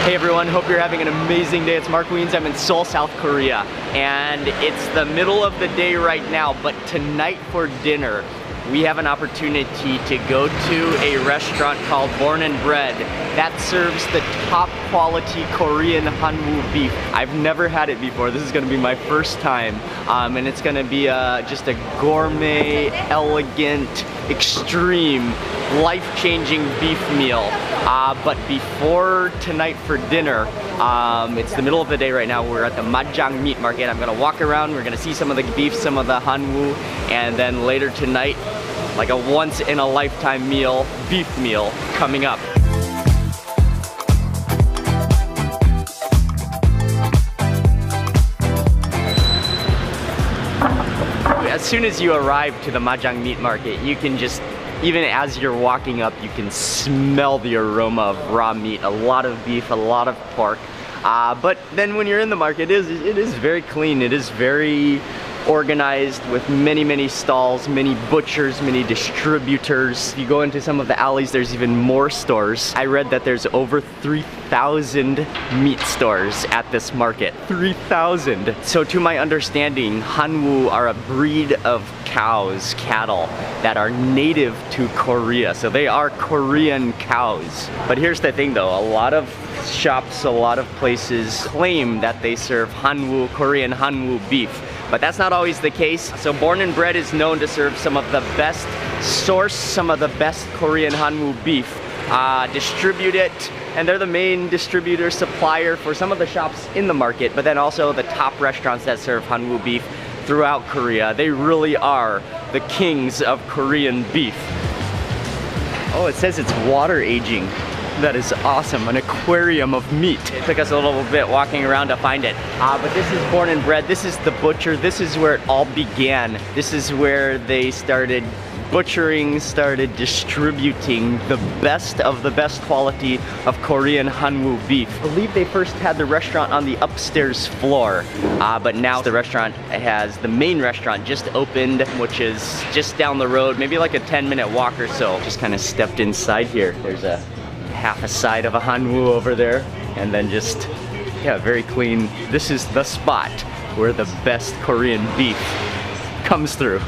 Hey everyone, hope you're having an amazing day. It's Mark Wiens, I'm in Seoul, South Korea. And it's the middle of the day right now, but tonight for dinner, we have an opportunity to go to a restaurant called Born and Bred that serves the top quality Korean Hanwoo beef. I've never had it before. This is gonna be my first time. And it's gonna be just a gourmet, elegant, extreme, life-changing beef meal. But before tonight for dinner, it's the middle of the day right now. We're at the Majang meat market. I'm gonna walk around, we're gonna see some of the beef, some of the Hanwoo, and then later tonight, like a once-in-a-lifetime meal, beef meal, coming up. As soon as you arrive to the Majang meat market, you can just, even as you're walking up, you can smell the aroma of raw meat. A lot of beef, a lot of pork. But then when you're in the market, it is very clean. It is very organized with many stalls, many butchers, many distributors. If you go into some of the alleys, there's even more stores. I read that there's over 3,000 meat stores at this market. 3,000! So to my understanding, Hanwoo are a breed of cows, cattle, that are native to Korea. So they are Korean cows. But here's the thing though, a lot of shops, a lot of places claim that they serve Hanwoo, Korean Hanwoo beef. But that's not always the case. So Born and Bred is known to serve some of the best, source some of the best Korean Hanwoo beef, distribute it, and they're the main distributor supplier for some of the shops in the market, but then also the top restaurants that serve Hanwoo beef throughout Korea. They really are the kings of Korean beef. Oh, it says it's water aging. That is awesome, an aquarium of meat. It took us a little bit walking around to find it. But this is Born and Bred, this is the butcher, this is where it all began. This is where they started butchering, started distributing the best of the best quality of Korean Hanwoo beef. I believe they first had the restaurant on the upstairs floor, but now the restaurant has, the main restaurant just opened, which is just down the road, maybe like a 10-minute walk or so. Just kind of stepped inside here. There's a half a side of a Hanwoo over there, and then just, yeah, very clean. This is the spot where the best Korean beef comes through.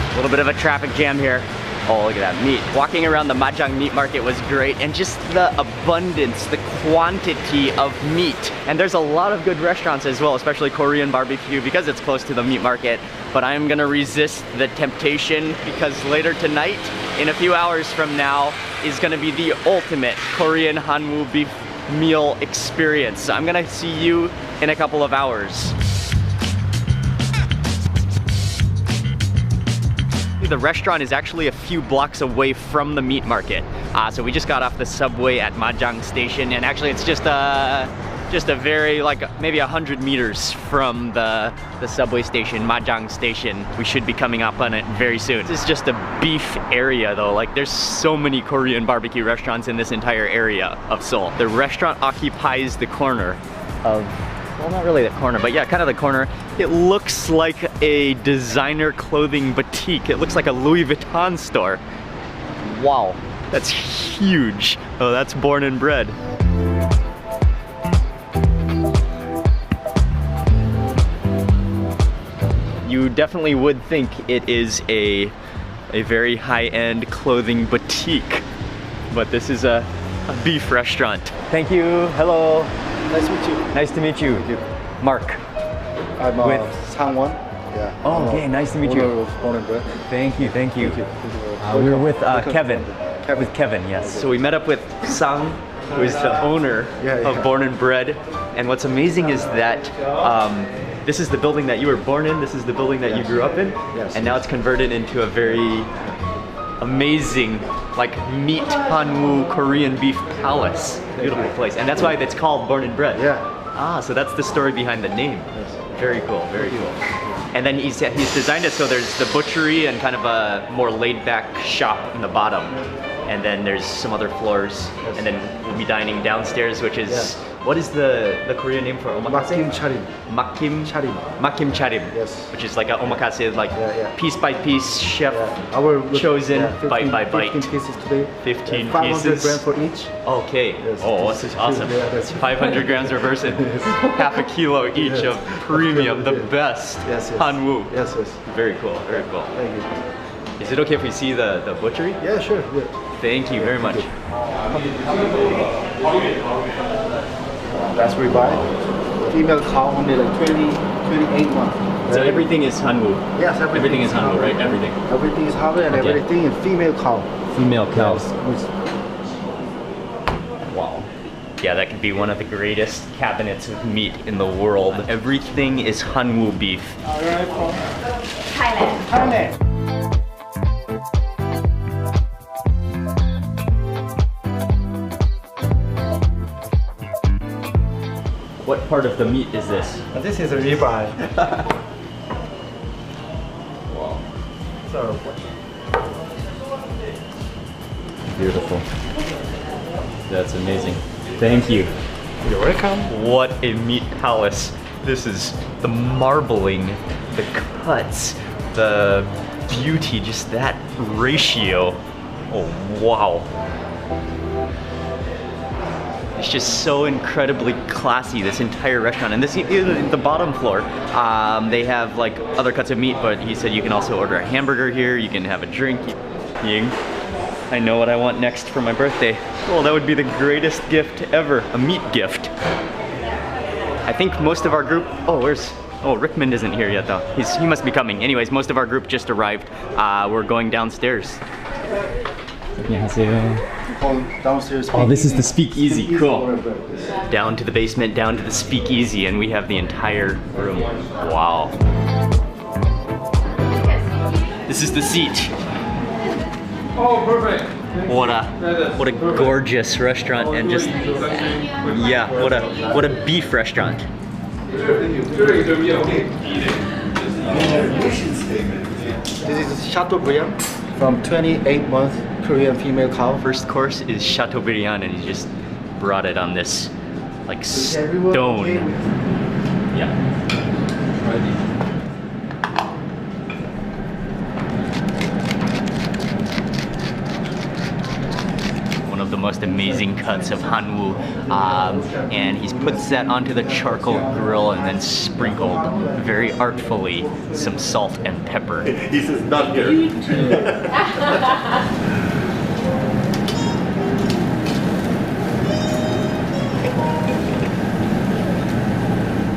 A little bit of a traffic jam here. Oh, look at that meat. Walking around the Majang meat market was great, and just the abundance, the quantity of meat. And there's a lot of good restaurants as well, especially Korean barbecue, because it's close to the meat market. But I'm gonna resist the temptation, because later tonight, in a few hours from now, is gonna be the ultimate Korean Hanwoo beef meal experience. So I'm gonna see you in a couple of hours. The restaurant is actually a few blocks away from the meat market. So we just got off the subway at Majang station, and actually it's just a very, like maybe 100 meters from the subway station, Majang station. We should be coming up on it very soon. This is just a beef area though. Like there's so many Korean barbecue restaurants in this entire area of Seoul. The restaurant occupies the corner of, well, not really the corner, but yeah, kind of the corner. It looks like a designer clothing boutique. It looks like a Louis Vuitton store. Wow, that's huge. Oh, that's Born and Bred. You definitely would think it is a very high-end clothing boutique, but this is a beef restaurant. Thank you, hello. Nice to meet you. Nice to meet you. Mark. I'm with Sang-won. Yeah. Oh, okay, nice to meet you. Born and Bred. Thank you, thank you. We're with Kevin. With Kevin, yes. So we met up with Sang, who is the owner of Born and Bred. And what's amazing is that this is the building that you were born in, this is the building that you grew up in, and now it's converted into a very amazing, like, meat Hanwoo Korean beef palace. Beautiful place. And that's why it's called Born and Bred. Yeah. Ah, so that's the story behind the name. Yes. Very cool, very cool. And then he's designed it so there's the butchery and kind of a more laid-back shop in the bottom. and then there's some other floors, and then we'll be dining downstairs, which is, what is the Korean name for omakase? Makim charim. Makim Charim. Makim charim. Yes. Which is like a omakase, like piece by piece, chef Our chosen 15, bite by bite. 15 pieces today. 15 500 pieces. grams for each. Okay. Yes, Oh, this this is is awesome. good. Yeah, that's 500 grams per person. Half a kilo each of premium, the best Yes, yes. Hanwoo. Yes, yes. Very cool, very cool. Thank you. Is it okay if we see the butchery? Yeah, sure. Yeah. Thank you very much. That's ribeye. Female cow only like 28 months. So everything is Hanwoo. Yes, Everything is Hanwoo, right? Everything. Everything is Hanwoo and Okay. everything is female cow. Female cows. Yes. Wow. Yeah, that could be one of the greatest cabinets of meat in the world. Everything is Hanwoo beef. Alright, from Thailand. Thailand. What part of the meat is this? This is a ribeye. Wow. So, Beautiful. That's amazing. Thank you. you're welcome. What a meat palace. This is the marbling, the cuts, the beauty, just that ratio. Oh, wow. It's just so incredibly classy, this entire restaurant. And this, the bottom floor, they have like other cuts of meat, but he said you can also order a hamburger here, you can have a drink. Ying, I know what I want next for my birthday. Well, that would be the greatest gift ever, a meat gift. I think most of our group, Rickman isn't here yet though. He must be coming. Anyways, most of our group just arrived. We're going downstairs. Downstairs. Oh, this is the speakeasy. Cool. Speakeasy. Down to the basement, down to the speakeasy, and we have the entire room. Wow. This is the seat. Oh, perfect. What a gorgeous restaurant, and just what a beef restaurant. This is Chateaubriand from 28 month Korean female cow. First course is Chateaubriand, and he just brought it on this like stone. Yeah. One of the most amazing cuts of Hanwoo, and he's put that onto the charcoal grill and then sprinkled very artfully some salt and pepper. He says, not here.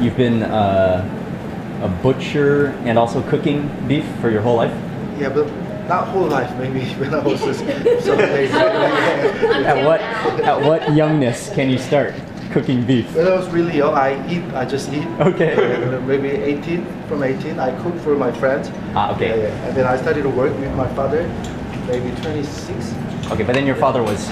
You've been a butcher and also cooking beef for your whole life? Yeah, but not whole life. Maybe when I was just some days. At what youngness can you start cooking beef? When I was really young, I just eat. Okay. Maybe 18. From 18, I cook for my friends. Okay. Yeah. And then I started to work with my father. Maybe 26. Okay, but then your father was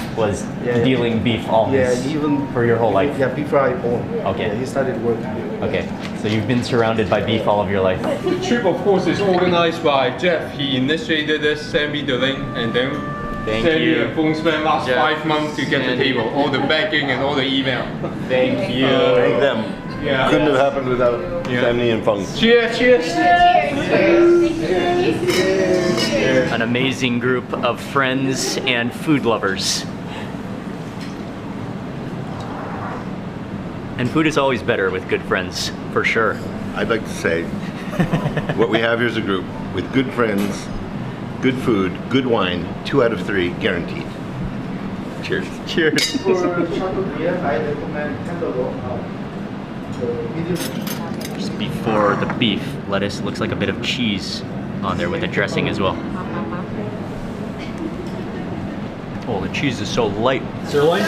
dealing beef all even for your whole life. Yeah, before I born. Okay. Yeah, he started working. Okay, so you've been surrounded by beef all of your life. The trip, of course, is organized by Jeff. He initiated this, sent me the link, and then Thank sent me you. a phone spent last Jeff. 5 months to get the table, all the bagging and all the email. Thank you. Thank them. Yeah. Couldn't have happened without Sammy and Fung. Cheers, cheers. An amazing group of friends and food lovers. And food is always better with good friends, for sure. I'd like to say, what we have here is a group with good friends, good food, good wine, 2 out of 3 guaranteed. Cheers. Cheers. For Chateaubriand, I recommend tenderloin. Just before the beef, lettuce looks like a bit of cheese on there with the dressing as well. Oh, the cheese is so light. Sirloin?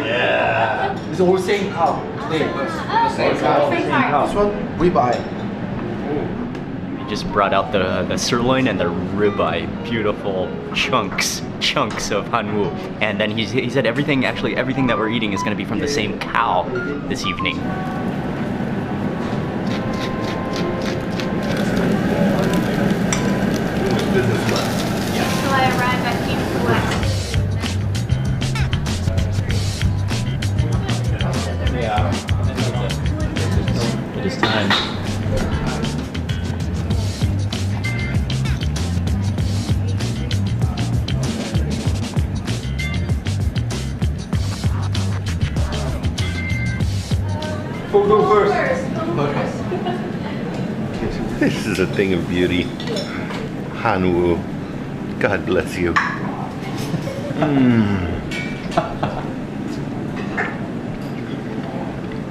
Yeah. It's all same cow. Same cow. This one, ribeye. He just brought out the sirloin and the ribeye. Beautiful chunks of Hanwoo. And then he said everything that we're eating is going to be from the same cow this evening. This is a thing of beauty. Hanwoo. God bless you.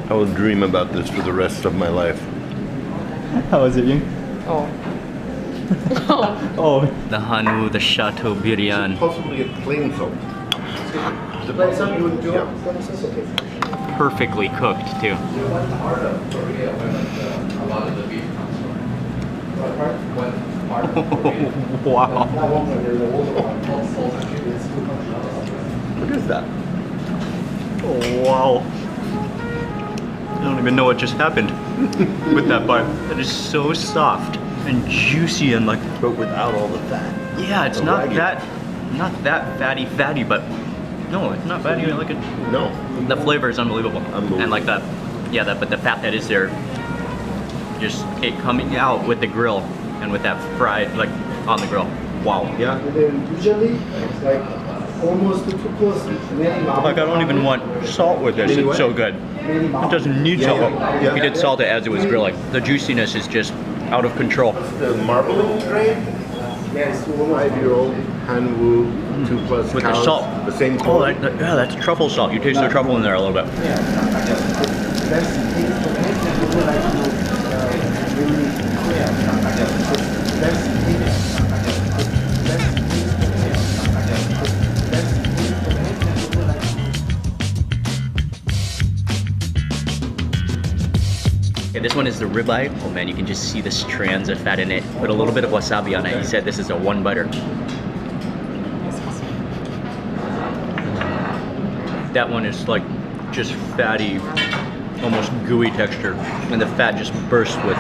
I will dream about this for the rest of my life. How is it, Ying? Oh. Oh. The Hanwoo, the Chateaubriand. Possibly a plain salt. Like some you would do Yeah. okay. Perfectly cooked, too. Wow. What is that? Oh, wow. I don't even know what just happened with that bite. That is so soft and juicy and like, But without all the fat. yeah, it's The not Wagyu. that fatty, but no, it's not fatty. I like it. No. The flavor is unbelievable. Unbelievable. And like that, yeah, but the fat that is there, just it coming out with the grill and with that fried, like on the grill. Wow. Yeah. And then usually it's like almost 2 plus many Like I don't even want salt with this. It's so good. It doesn't need salt. yeah. We did salt it as it was grilling. The juiciness is just out of control. The marbling grade. Yes, almost 5-year-old Hanwoo 2 plus With the cows, salt. The same Oh, quality. yeah, that's truffle salt. You taste the truffle in there a little bit. That's people like to really Okay, this one is the ribeye. Oh man, you can just see the strands of fat in it. Put a little bit of wasabi on it. He said this is a one-biter. That one is like just fatty, almost gooey texture, and the fat just bursts with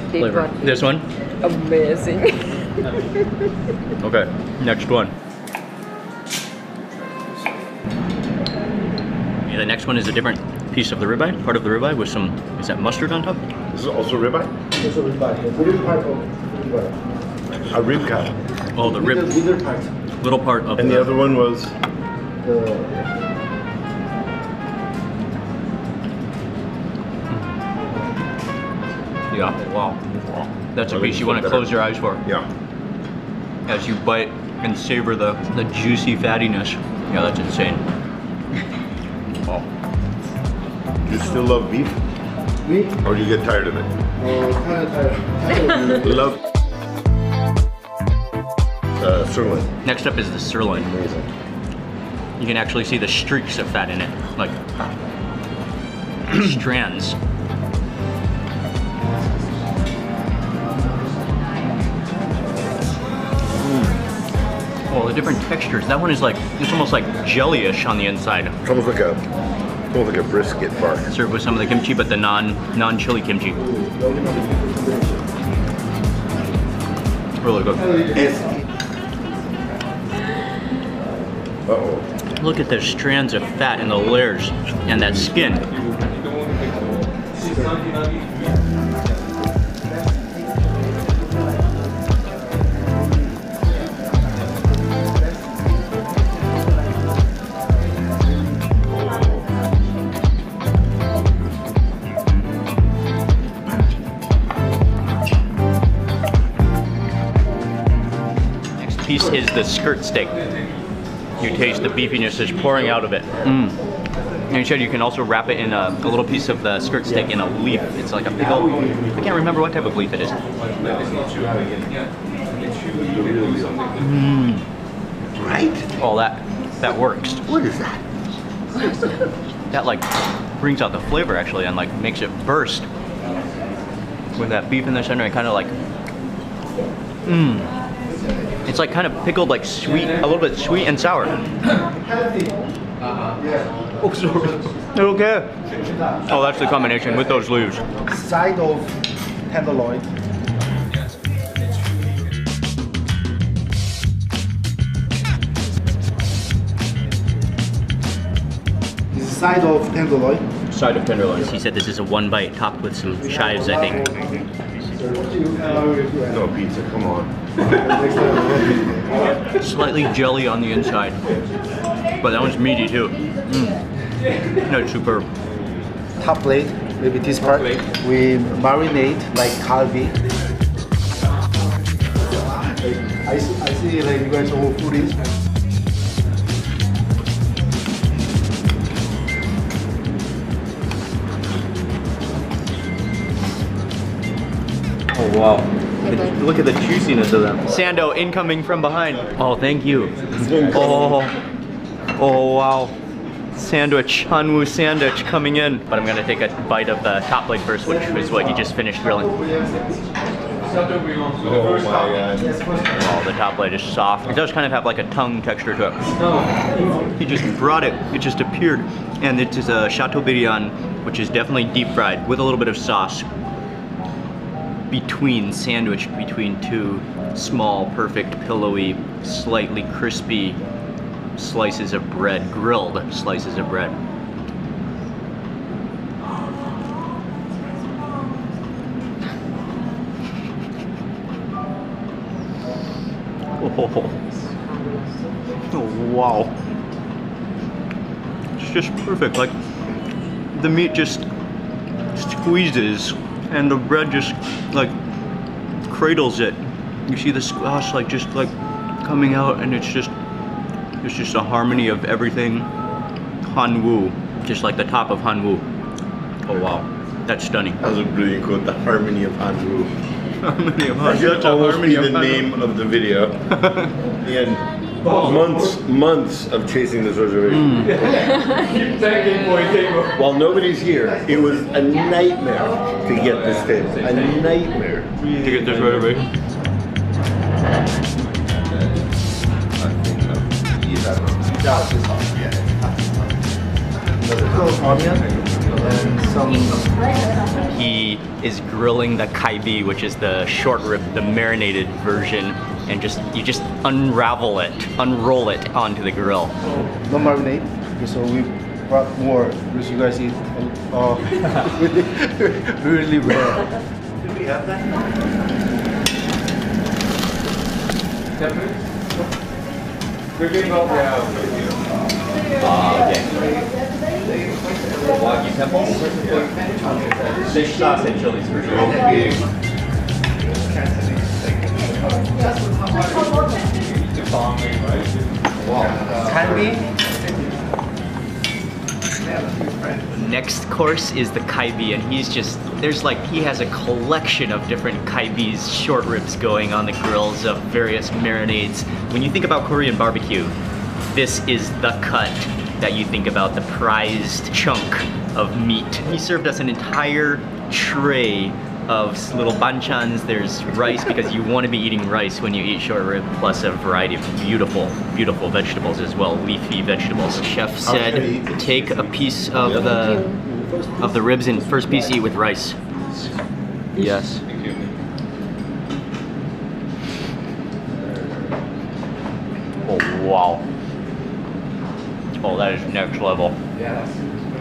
flavor. This one? Amazing. Okay, next one. Yeah, the next one is a different piece of the ribeye, part of the ribeye with some, is that mustard on top? This is also ribeye? also ribeye. The middle part of ribeye. A rib cap. Oh, the rib, Middle part. little part of And the other one was Yeah, wow. That's a Oh, piece this you is want to better. close your eyes for yeah. as you bite and savor the juicy fattiness. Yeah, that's insane. Oh. Do you still love beef? Me? Or do you get tired of it? Kind of tired. Love sirloin. Next up is the sirloin. Amazing. You can actually see the streaks of fat in it, like strands. Oh, the different textures. That one is like, it's almost like jelly-ish on the inside. It's almost like a brisket bark. Served with some of the kimchi, but the non-chili kimchi. Really good. Uh-oh. Look at the strands of fat and the layers and that skin. Next piece is the skirt steak. You taste the beefiness is pouring out of it. And you said you can also wrap it in a little piece of the skirt steak in a leaf. It's like a pickle. I can't remember what type of leaf it is. Right? Oh, that works. What is that? That like brings out the flavor actually and like makes it burst with that beef in the center and kind of like, it's like kind of pickled, like sweet, a little bit sweet and sour. Oh, sorry. Okay. Oh, that's the combination with those leaves. Side of tenderloin. This is side of tenderloin. Side of tenderloins. He said this is a one bite topped with some chives, I think. No pizza, come on. Slightly jelly on the inside. But that one's meaty too. No, it's superb. Top plate maybe this part, we marinate like kalbi. I see like you guys are all foodies. Oh wow. Look at the juiciness of them. Sando incoming from behind. Oh, thank you. Oh wow. Sandwich, Hanwoo sandwich coming in. But I'm gonna take a bite of the top plate first, which is what you just finished grilling. Oh my god. Oh, the top plate is soft. It does kind of have like a tongue texture to it. He just brought it, it just appeared. And it is a Chateaubriand, which is definitely deep fried with a little bit of sauce. Sandwiched between two small, perfect, pillowy, slightly crispy slices of bread, grilled slices of bread. Oh wow. It's just perfect. Like the meat just squeezes and the bread just like cradles it. You see the sauce like just like coming out, and it's just a harmony of everything. Hanwoo, just like the top of Hanwoo. Oh wow, that's stunning. That was a brilliant quote. The harmony of Hanwoo. Harmony of Hanwoo. That's almost be the name of the video. And months of chasing this reservation. While nobody's here, it was a nightmare to get this table. A nightmare. To get this reservation. Onion and some. He is grilling the kaibi, which is the short rib, the marinated version, and you just unroll it onto the grill. No marinade. Okay, so we brought more because you guys eat really rare. Did we have that? Okay. Wagyu temples, fish sauce and chilies for sure. Next course is the kaibi, and he has a collection of different kaibis, short ribs going on the grills of various marinades. When you think about Korean barbecue, this is the cut that you think about, the prized chunk of meat. He served us an entire tray of little banchans. There's rice, because you want to be eating rice when you eat short rib, plus a variety of beautiful, beautiful vegetables as well, leafy vegetables. Chef said, take a piece of the ribs and first piece eat with rice. Yes. Oh wow. Oh, that is next level.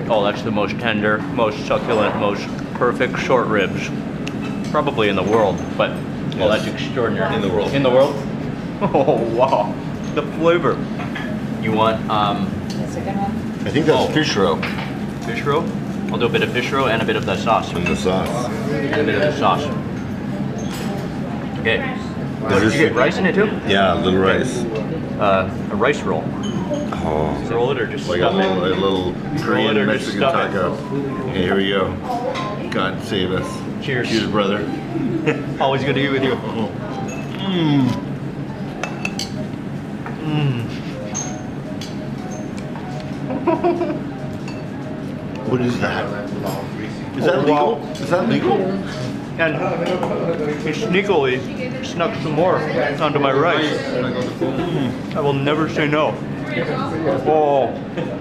Oh, that's the most tender, most succulent, most perfect short ribs, probably in the world, but, well, that's extraordinary. In the world. In the world? Oh, wow. The flavor. You want, The second one? I think that's fish roe. Fish roe? I'll do a bit of fish roe and a bit of the sauce. And the sauce. And a bit of the sauce. Okay. What is Did you get it? rice in it too? Yeah, a little rice. A rice roll. Oh. Roll it or just Like stuff a it? little Korean or just Mexican stuff it? taco. Okay, here we go. God save us. Cheers. Cheers, brother. Always good to eat with you. What is that? Is that legal? Is that legal? And he sneakily snuck some more onto my rice. I will never say no. Oh,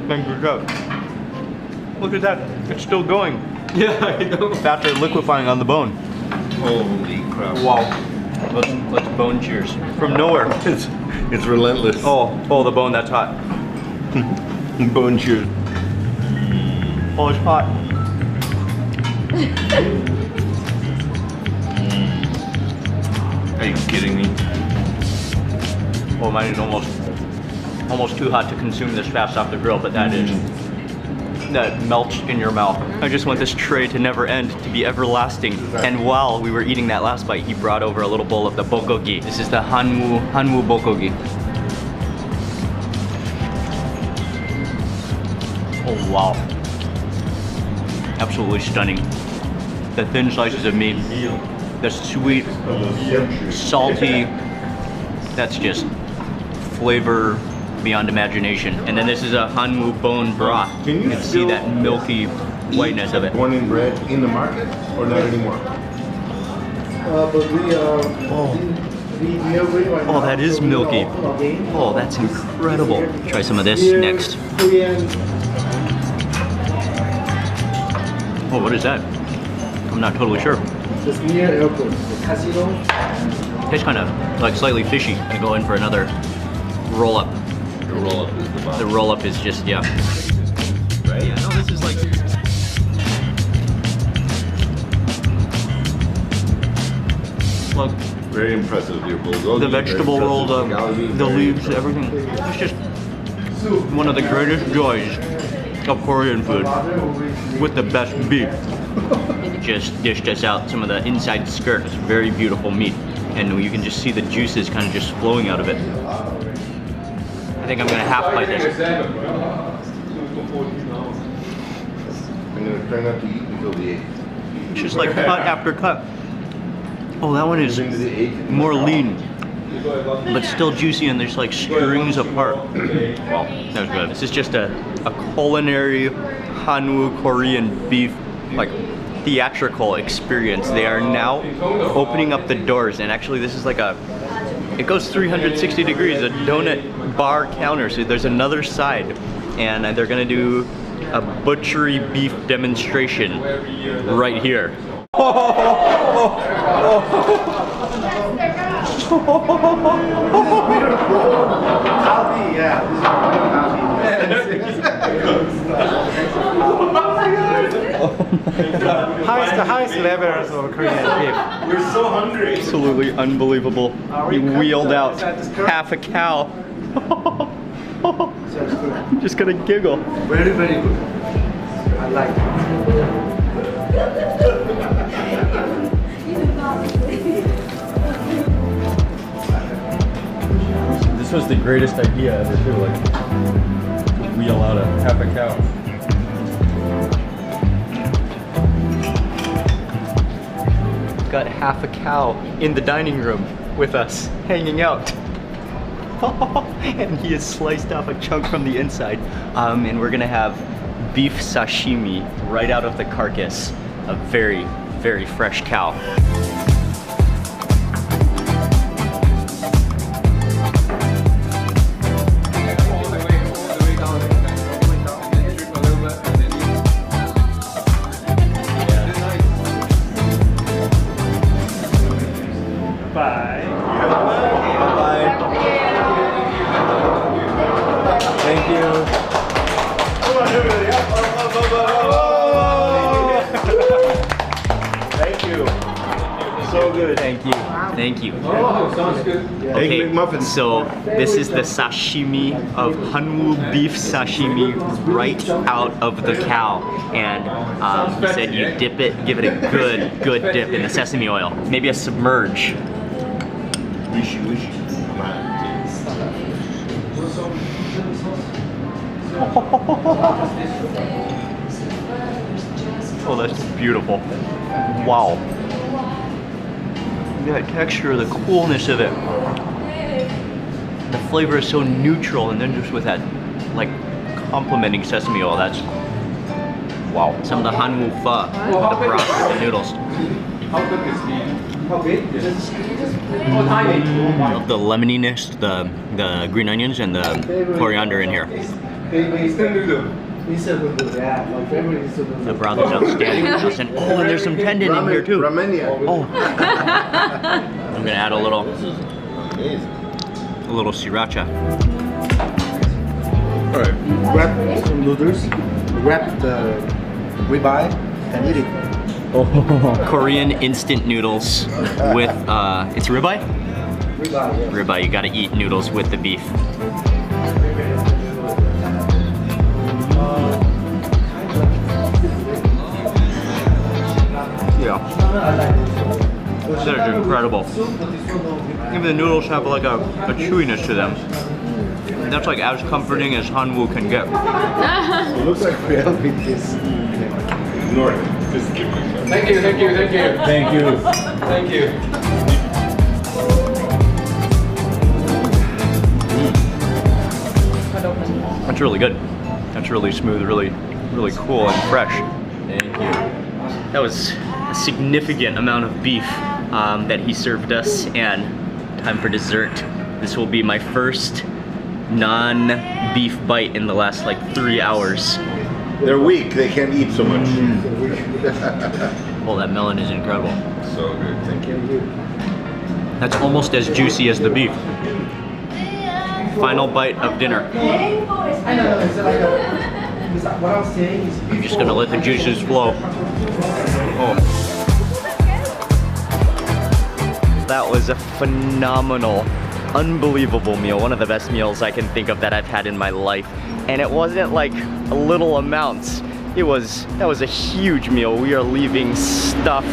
thank you, Chef. Look at that, it's still going. Yeah, I know. Fats are liquefying on the bone. Holy crap. Wow. Let's bone cheers. From nowhere. It's relentless. Oh, the bone, that's hot. Bone cheers. Oh, it's hot. Are you kidding me? Oh, mine is almost too hot to consume this fast off the grill, but that is that melts in your mouth. I just want this tray to never end, to be everlasting. And while we were eating that last bite, he brought over a little bowl of the bulgogi. This is the Hanwoo bulgogi. Oh wow. Absolutely stunning. The thin slices of meat, the sweet, salty, that's just flavor beyond imagination. And then this is a Hanwoo bone broth. You can see that milky whiteness of it. Born and bred in the market or not anymore? But we are. Oh, that is milky. Oh, that's incredible. Try some of this next. Oh, what is that? I'm not totally sure. Just near airport, the casino. Tastes kind of like slightly fishy. I go in for another roll up. The roll up is the bomb. The roll up is just, yeah. Right? Yeah, no, this is like. Look, Very impressive, your bulgogi. the vegetable Very roll, the impressive. leaves, everything. It's just one of the greatest joys of Korean food with the best beef. Just dished us out some of the inside skirt. It's very beautiful meat, and you can just see the juices kind of just flowing out of it. I think I'm gonna half bite this. I'm gonna try not to eat until the 8th. It's just like cut after cut. Oh, that one is more lean, but still juicy, and there's like strings apart. Well, that was good. This is just a culinary Hanwoo Korean beef, like theatrical experience. They are now opening up the doors, and actually this is like it goes 360 degrees, a donut bar counter. So there's another side, and they're gonna do a butchery beef demonstration right here. The highest levels of Korean beef. We're so hungry. Absolutely unbelievable. He wheeled out half a cow. I'm just gonna giggle. Very, very good. I like it. This was the greatest idea ever too, like to wheel out a half a cow. Got half a cow in the dining room with us, hanging out. And he has sliced off a chunk from the inside. And we're gonna have beef sashimi right out of the carcass. A very, very fresh cow. Thank you. Oh, sounds good. Okay, Egg McMuffin. so this is the sashimi of Hanwoo beef sashimi right out of the cow. And he said you dip it, give it a good dip in the sesame oil. Maybe a submerge. Wishy. Come on. Oh, that's beautiful. Wow. That texture, the coolness of it. The flavor is so neutral, and then just with that, like, complementing sesame oil, that's wow. Some of the Hanwoo pho, the broth with the noodles. How big is the? How big? Love the lemoniness, the green onions, and the coriander in here. The broth is outstanding. Oh, and there's some tendon in here too. Ramenia. Oh. I'm gonna add a little sriracha. All right. Wrap some noodles, wrap the ribeye, and eat it. Oh. Korean instant noodles with it's ribeye? Ribeye, yes. Ribeye, you gotta eat noodles with the beef. Yeah. This is incredible. Even the noodles have like a chewiness to them. That's like as comforting as Hanwoo can get. It looks like real with this. Ignore it. Just give me Thank you, thank you, thank you. Thank you. Thank you. That's really good. That's really smooth, really cool and fresh. Thank you. That was a significant amount of beef that he served us, and time for dessert. This will be my first non-beef bite in the last like 3 hours. They're weak. They can't eat so much. Oh, that melon is incredible. So good. Thank you. That's almost as juicy as the beef. Final bite of dinner. I'm just gonna let the juices flow. Oh. That was a phenomenal, unbelievable meal. One of the best meals I can think of that I've had in my life. And it wasn't like a little amounts. That was a huge meal. We are leaving stuffed,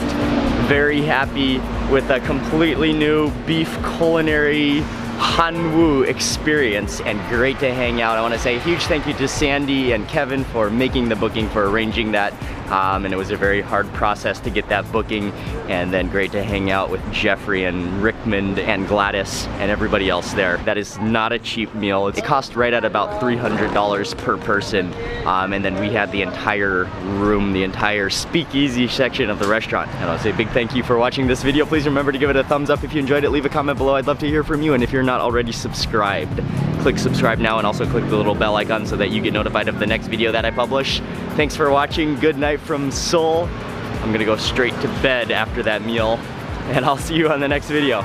very happy with a completely new beef culinary Hanwoo experience, and great to hang out. I want to say a huge thank you to Sandy and Kevin for making the booking, for arranging that, and it was a very hard process to get that booking, and then great to hang out with Jeffrey and Rickmond and Gladys and everybody else there. That is not a cheap meal. It cost right at about $300 per person, and then we had the entire room, the entire speakeasy section of the restaurant. And I'll say a big thank you for watching this video. Please remember to give it a thumbs up if you enjoyed it. Leave a comment below. I'd love to hear from you, and if you're not already subscribed, click subscribe now, and also click the little bell icon so that you get notified of the next video that I publish. Thanks for watching. Good night from Seoul. I'm gonna go straight to bed after that meal, and I'll see you on the next video.